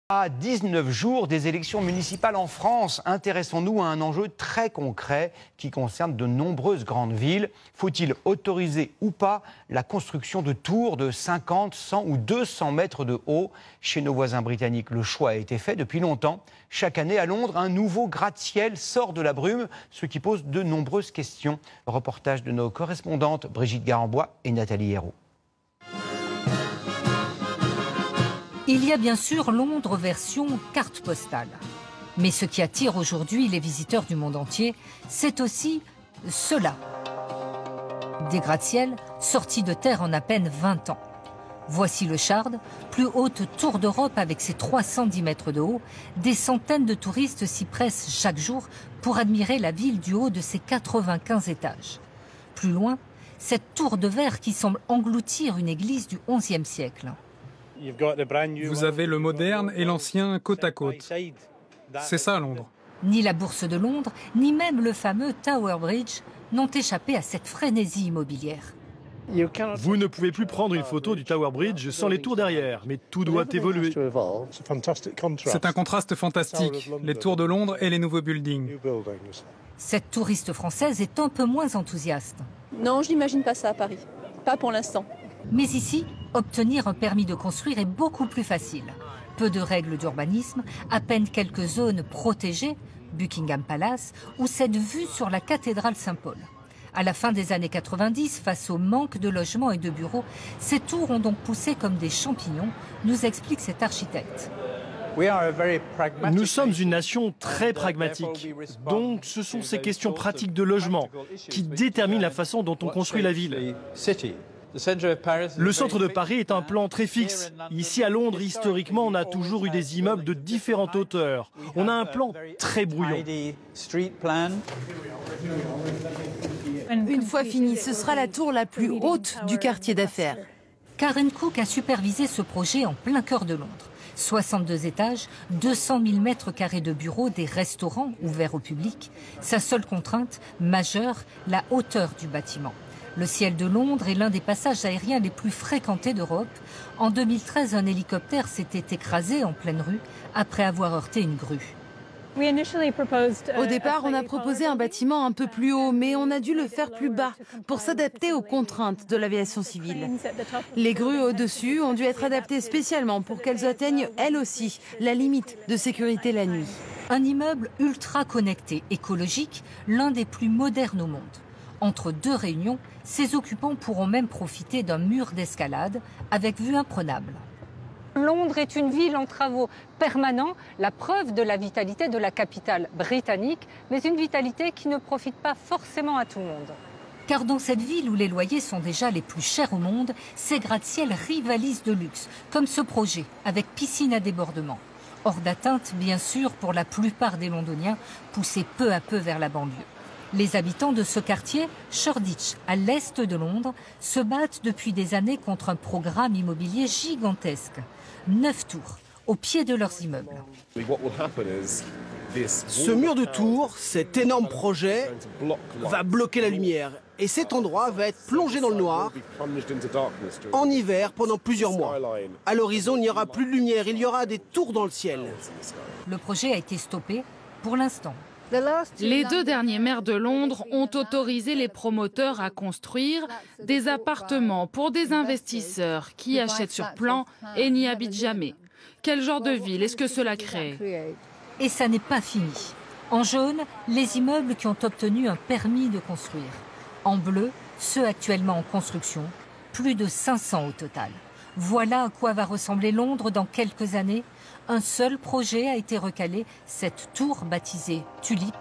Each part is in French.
À 19 jours des élections municipales en France, intéressons-nous à un enjeu très concret qui concerne de nombreuses grandes villes. Faut-il autoriser ou pas la construction de tours de 50, 100 ou 200 mètres de haut? Chez nos voisins britanniques, le choix a été fait depuis longtemps. Chaque année à Londres, un nouveau gratte-ciel sort de la brume, ce qui pose de nombreuses questions. Reportage de nos correspondantes Brigitte Garambois et Nathalie Hérault. Il y a bien sûr Londres version carte postale. Mais ce qui attire aujourd'hui les visiteurs du monde entier, c'est aussi cela. Des gratte-ciel sortis de terre en à peine 20 ans. Voici le Shard, plus haute tour d'Europe avec ses 310 mètres de haut. Des centaines de touristes s'y pressent chaque jour pour admirer la ville du haut de ses 95 étages. Plus loin, cette tour de verre qui semble engloutir une église du XIe siècle. Vous avez le moderne et l'ancien côte à côte. C'est ça, Londres. Ni la Bourse de Londres, ni même le fameux Tower Bridge n'ont échappé à cette frénésie immobilière. Vous ne pouvez plus prendre une photo du Tower Bridge sans les tours derrière, mais tout doit évoluer. C'est un contraste fantastique, les tours de Londres et les nouveaux buildings. Cette touriste française est un peu moins enthousiaste. Non, je n'imagine pas ça à Paris. Pas pour l'instant. Mais ici, obtenir un permis de construire est beaucoup plus facile. Peu de règles d'urbanisme, à peine quelques zones protégées, Buckingham Palace, ou cette vue sur la cathédrale Saint-Paul. À la fin des années 90, face au manque de logements et de bureaux, ces tours ont donc poussé comme des champignons, nous explique cet architecte. Nous sommes une nation très pragmatique. Donc ce sont ces questions pratiques de logement qui déterminent la façon dont on construit la ville. Le centre de Paris est un plan très fixe. Ici à Londres, historiquement, on a toujours eu des immeubles de différentes hauteurs. On a un plan très brouillon. Une fois fini, ce sera la tour la plus haute du quartier d'affaires. Karen Cook a supervisé ce projet en plein cœur de Londres. 62 étages, 200 000 mètres carrés de bureaux, des restaurants ouverts au public. Sa seule contrainte majeure, la hauteur du bâtiment. Le ciel de Londres est l'un des passages aériens les plus fréquentés d'Europe. En 2013, un hélicoptère s'était écrasé en pleine rue après avoir heurté une grue. Au départ, on a proposé un bâtiment un peu plus haut, mais on a dû le faire plus bas pour s'adapter aux contraintes de l'aviation civile. Les grues au-dessus ont dû être adaptées spécialement pour qu'elles atteignent, elles aussi, la limite de sécurité la nuit. Un immeuble ultra connecté, écologique, l'un des plus modernes au monde. Entre deux réunions, ses occupants pourront même profiter d'un mur d'escalade avec vue imprenable. Londres est une ville en travaux permanents, la preuve de la vitalité de la capitale britannique, mais une vitalité qui ne profite pas forcément à tout le monde. Car dans cette ville où les loyers sont déjà les plus chers au monde, ces gratte-ciel rivalisent de luxe, comme ce projet avec piscine à débordement. Hors d'atteinte, bien sûr, pour la plupart des Londoniens, poussés peu à peu vers la banlieue. Les habitants de ce quartier, Shoreditch, à l'est de Londres, se battent depuis des années contre un programme immobilier gigantesque. 9 tours, au pied de leurs immeubles. Ce mur de tours, cet énorme projet, va bloquer la lumière. Et cet endroit va être plongé dans le noir en hiver pendant plusieurs mois. À l'horizon, il n'y aura plus de lumière, il y aura des tours dans le ciel. Le projet a été stoppé pour l'instant. Les 2 derniers maires de Londres ont autorisé les promoteurs à construire des appartements pour des investisseurs qui achètent sur plan et n'y habitent jamais. Quel genre de ville est-ce que cela crée? Et ça n'est pas fini. En jaune, les immeubles qui ont obtenu un permis de construire. En bleu, ceux actuellement en construction, plus de 500 au total. Voilà à quoi va ressembler Londres dans quelques années. Un seul projet a été recalé, cette tour baptisée Tulip,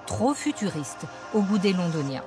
trop futuriste au goût des Londoniens.